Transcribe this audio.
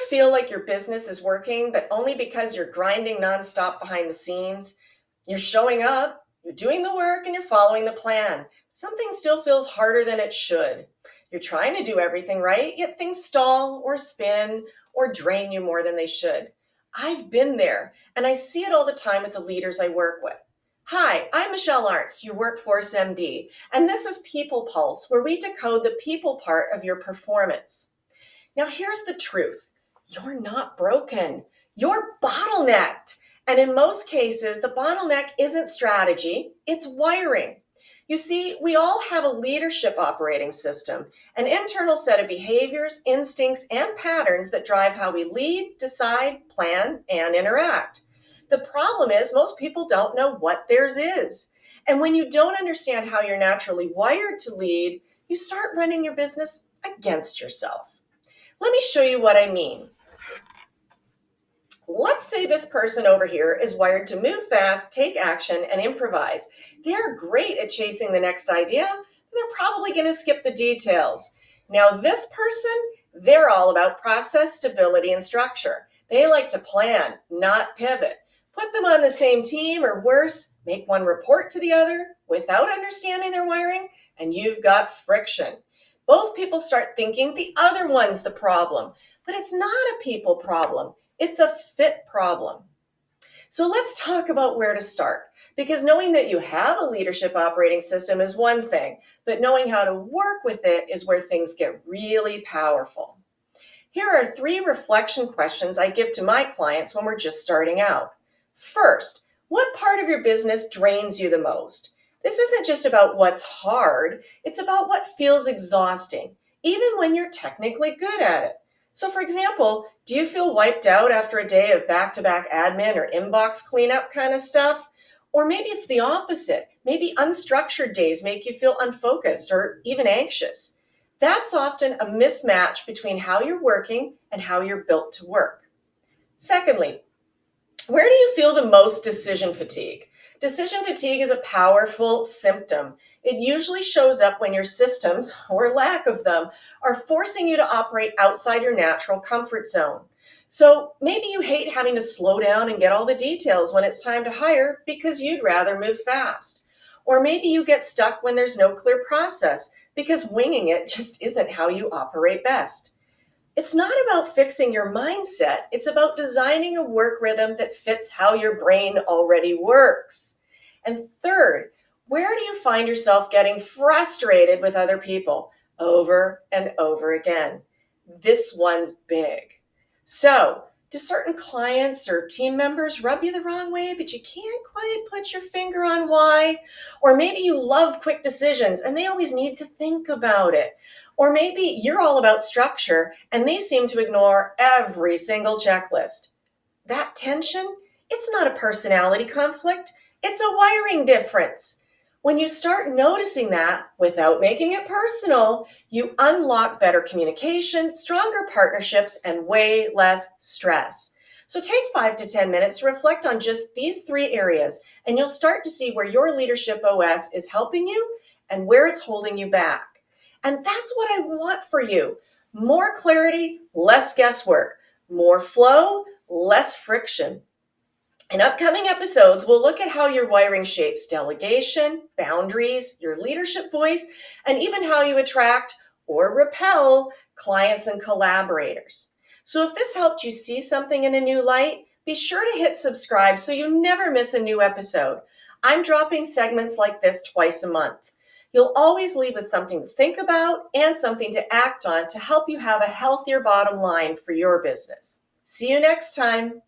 feel like your business is working, but only because you're grinding nonstop behind the scenes? You're showing up, you're doing the work, and you're following the plan. Something still feels harder than it should. You're trying to do everything right, yet things stall or spin or drain you more than they should. I've been there, and I see it all the time with the leaders I work with. Hi, I'm Michelle Arentz, your Workforce MD, and this is People Pulse, where we decode the people part of your performance. Now, here's the truth. You're not broken. You're bottlenecked. And in most cases, the bottleneck isn't strategy, it's wiring. You see, we all have a leadership operating system, an internal set of behaviors, instincts, and patterns that drive how we lead, decide, plan, and interact. The problem is most people don't know what theirs is. And when you don't understand how you're naturally wired to lead, you start running your business against yourself. Let me show you what I mean. Let's say this person over here is wired to move fast, take action, and improvise. They're great at chasing the next idea. They're probably going to skip the details. Now, this person, they're all about process, stability, and structure. They like to plan, not pivot. Put them on the same team, or worse, make one report to the other without understanding their wiring, and you've got friction. Both people start thinking the other one's the problem, but it's not a people problem. It's a fit problem. So let's talk about where to start, because knowing that you have a leadership operating system is one thing, but knowing how to work with it is where things get really powerful. Here are 3 reflection questions I give to my clients when we're just starting out. First, what part of your business drains you the most? This isn't just about what's hard, it's about what feels exhausting, even when you're technically good at it. So for example, do you feel wiped out after a day of back-to-back admin or inbox cleanup kind of stuff? Or maybe it's the opposite. Maybe unstructured days make you feel unfocused or even anxious. That's often a mismatch between how you're working and how you're built to work. Secondly, where do you feel the most decision fatigue? Decision fatigue is a powerful symptom. It usually shows up when your systems, or lack of them, are forcing you to operate outside your natural comfort zone. So maybe you hate having to slow down and get all the details when it's time to hire because you'd rather move fast. Or maybe you get stuck when there's no clear process because winging it just isn't how you operate best. It's not about fixing your mindset. It's about designing a work rhythm that fits how your brain already works. And third, where do you find yourself getting frustrated with other people over and over again? This one's big. So, do certain clients or team members rub you the wrong way, but you can't quite put your finger on why? Or maybe you love quick decisions and they always need to think about it. Or maybe you're all about structure and they seem to ignore every single checklist. That tension, it's not a personality conflict, it's a wiring difference. When you start noticing that without making it personal, you unlock better communication, stronger partnerships, and way less stress. So take 5 to 10 minutes to reflect on just these 3 areas, and you'll start to see where your leadership OS is helping you and where it's holding you back. And that's what I want for you. More clarity, less guesswork. More flow, less friction. In upcoming episodes, we'll look at how your wiring shapes delegation, boundaries, your leadership voice, and even how you attract or repel clients and collaborators. So if this helped you see something in a new light, be sure to hit subscribe so you never miss a new episode. I'm dropping segments like this twice a month. You'll always leave with something to think about and something to act on to help you have a healthier bottom line for your business. See you next time.